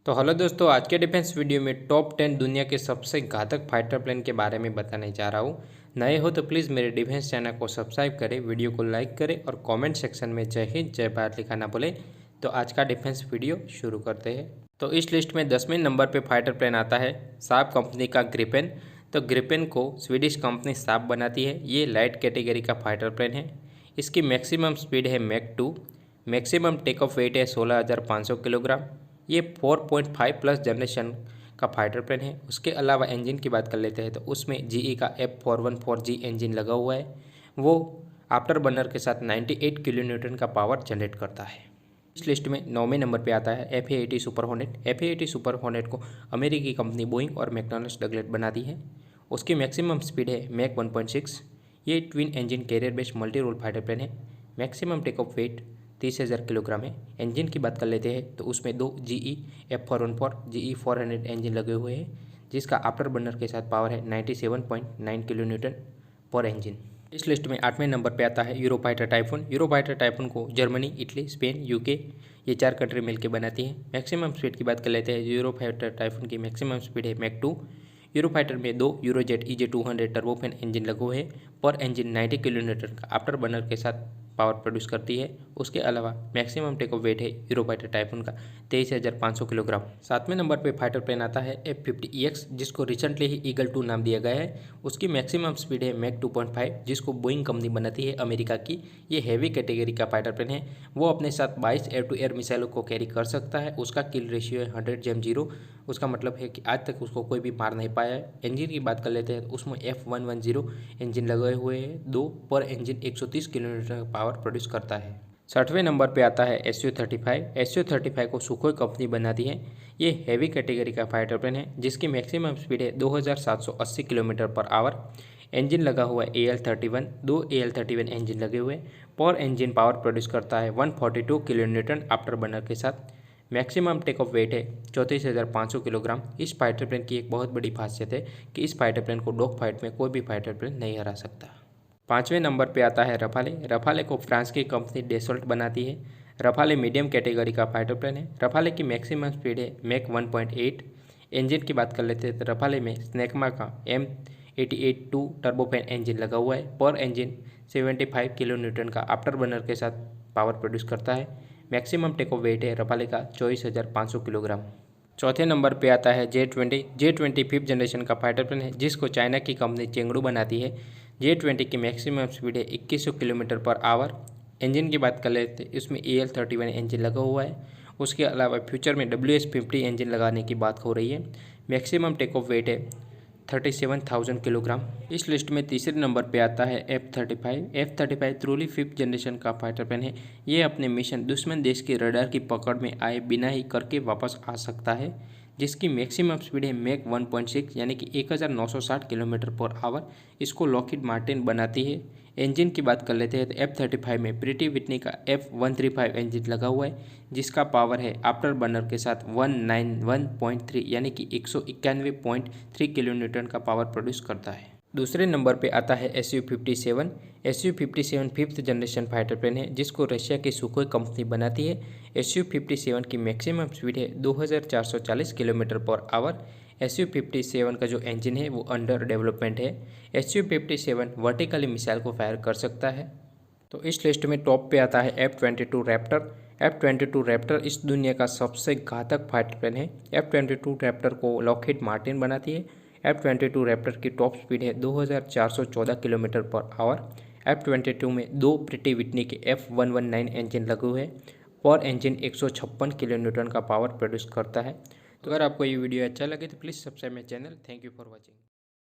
तो हेलो दोस्तों, आज के डिफेंस वीडियो में टॉप 10 दुनिया के सबसे घातक फाइटर प्लेन के बारे में बताने जा रहा हूँ। नए हो तो प्लीज़ मेरे डिफेंस चैनल को सब्सक्राइब करें, वीडियो को लाइक करें और कमेंट सेक्शन में जय हिंद जय भारत लिखना ना भूलें। तो आज का डिफेंस वीडियो शुरू करते हैं। तो इस लिस्ट में 10वें नंबर पर फाइटर प्लेन आता है साब कंपनी का ग्रिपेन। तो ग्रिपेन को स्वीडिश कंपनी साब बनाती है। ये लाइट कैटेगरी का फाइटर प्लेन है। इसकी मैक्सिमम स्पीड है mach 2। Maximum take off weight है 16,500 किलोग्राम। ये 4.5 प्लस जनरेशन का फाइटर प्लेन है। उसके अलावा इंजन की बात कर लेते हैं तो उसमें GE का F414G इंजन लगा हुआ है। वो आफ्टर बर्नर के साथ 98 किलो न्यूटन का पावर जनरेट करता है। इस लिस्ट में 9वें नंबर पे आता है FA-80 super hornet. FA-80 super hornet को अमेरिकी कंपनी बोइंग और मैक्डोनल्ड्स डगलेट बनाती है। उसकी मैक्सिमम स्पीड है मैक 1.6। ये twin engine carrier based multi role fighter plane है। Maximum take off weight 30,000 kilogram है। इंजन की बात कर लेते हैं तो उसमें दो GE F414 GE 400 इंजन लगे हुए हैं, जिसका आफ्टर बर्नर के साथ पावर है 97.9 किलो न्यूटन पर इंजन। इस लिस्ट में 8वें नंबर पे आता है यूरोफाइटर टाइफून। यूरोफाइटर टाइफून को जर्मनी, इटली, स्पेन, UK ये 4 कंट्री मिलकर बनाती है। मैक्सिमम स्पीड की बात कर लेते हैं। यूरोफाइटर टाइफून की मैक्सिमम स्पीड है मैक 2। यूरोफाइटर में दो यूरोजेट EJ200 टर्बोफैन इंजन लगे हुए हैं। पर इंजन 90 किलो न्यूटन का आफ्टर बर्नर के साथ पावर प्रोड्यूस करती है। उसके अलावा मैक्सिमम टेक ऑफ वेट है यूरोफाइटर टाइफून का 23,500 किलोग्राम। 7वें नंबर पे फाइटर प्लेन आता है F-50EX, जिसको रिसेंटली ही ईगल 2 नाम दिया गया है। उसकी मैक्सिमम स्पीड है मैक 2.5, जिसको बोइंग कंपनी बनाती है अमेरिका की। ये हैवी कैटेगरी का फाइटर प्लेन है। वो अपने साथ 22 एयर टू एयर मिसाइलों को कैरी कर सकता है। उसका किल रेशियो है 100:0। उसका मतलब है कि आज तक उसको कोई भी मार नहीं पाया है। इंजन की बात कर लेते हैं तो उसमें F110 इंजन लगे हुए हैं। दो पर इंजन 130 किलोमीटर पावर प्रोड्यूस करता है। 6वें नंबर पे आता है Su-35। Su-35 को सुखोई कंपनी बनाती है। ये हैवी कैटेगरी का फाइटर प्लेन है, जिसकी मैक्सिमम स्पीड है 2,780 किलोमीटर पर आवर। इंजन लगा हुआ है AL-31। दो AL-31 इंजन लगे हुए। पर इंजन पावर प्रोड्यूस करता है 142 किलो न्यूटन आफ्टर बर्नर के साथ। मैक्सिमम टेक ऑफ वेट है 34,500 किलोग्राम। इस फाइटर प्लेन की एक बहुत बड़ी खासियत है कि इस फाइटर प्लेन को डॉग फाइट में कोई भी फाइटर प्लेन नहीं हरा सकता। 5वें नंबर पे आता है रफाले। रफाले को फ्रांस की कंपनी डेसोल्ट बनाती है। रफाले मीडियम कैटेगरी का फाइटर प्लेन है। रफाले की मैक्सिमम स्पीड है मैक 1.8। इंजन की बात कर लेते हैं तो रफाले में स्नेकमा का M88-2 टर्बोफैन इंजन लगा हुआ है। पर इंजन 75 किलो न्यूटन का आफ्टर बर्नर के साथ पावर प्रोड्यूस करता है। मैक्सिमम टेक ऑफ वेट है रफाले का 24,500 किलोग्राम। चौथे नंबर पे आता है J-20। J-20 5th जनरेशन का फाइटर प्लेन है, जिसको चाइना की कंपनी चेंगडू बनाती है। J-20 की मैक्सिमम स्पीड है 2100 किलोमीटर पर आवर। इंजन की बात कर लेते हैं, इसमें AL-31 इंजन लगा हुआ है। उसके अलावा फ्यूचर में WS-50 इंजन लगाने की बात हो रही है। मैक्सिमम टेक ऑफ वेट है 37,000 किलोग्राम। इस लिस्ट में तीसरे नंबर पे आता है F-35। F-35 truly 5th generation का फाइटर प्लेन है। ये अपने मिशन दुश्मन देश के रडार की पकड़ में आए बिना ही करके वापस आ सकता है, जिसकी मैक्सिमम स्पीड है मैक 1.6 यानी कि 1960 किलोमीटर पर आवर। इसको लॉकहीड मार्टिन बनाती है। इंजन की बात कर लेते हैं तो F-35 में प्रीटी विटनी का F135 इंजन लगा हुआ है, जिसका पावर है आफ्टर बर्नर के साथ 191.3 यानी कि 191.3 किलो न्यूटन का पावर प्रोड्यूस करता है। दूसरे नंबर पे आता है Su-57। Su-57 5th generation fighter plane है, जिसको रशिया की सुखोई कंपनी बनाती है। Su-57 की मैक्सिमम स्पीड है 2,440 किलोमीटर पर आवर। Su-57 का जो इंजन है वो अंडर डेवलपमेंट है। Su-57 वर्टिकली मिसाइल को फायर कर सकता है। तो इस लिस्ट में टॉप पे आता है F-22 रैप्टर। F-22 रैप्टर इस दुनिया का सबसे घातक फाइटर प्लेन है। F-22 रैप्टर को लॉकहीड मार्टिन बनाती है। F-22 रैप्टर की टॉप स्पीड है 2,414 किलोमीटर पर आवर। F-22 में दो प्रीटी विटनी के F119 इंजन लगे हुए हैं। पर इंजन 156 किलो न्यूटन का पावर प्रोड्यूस करता है। तो अगर आपको ये वीडियो अच्छा लगे तो please subscribe my channel. Thank you for watching.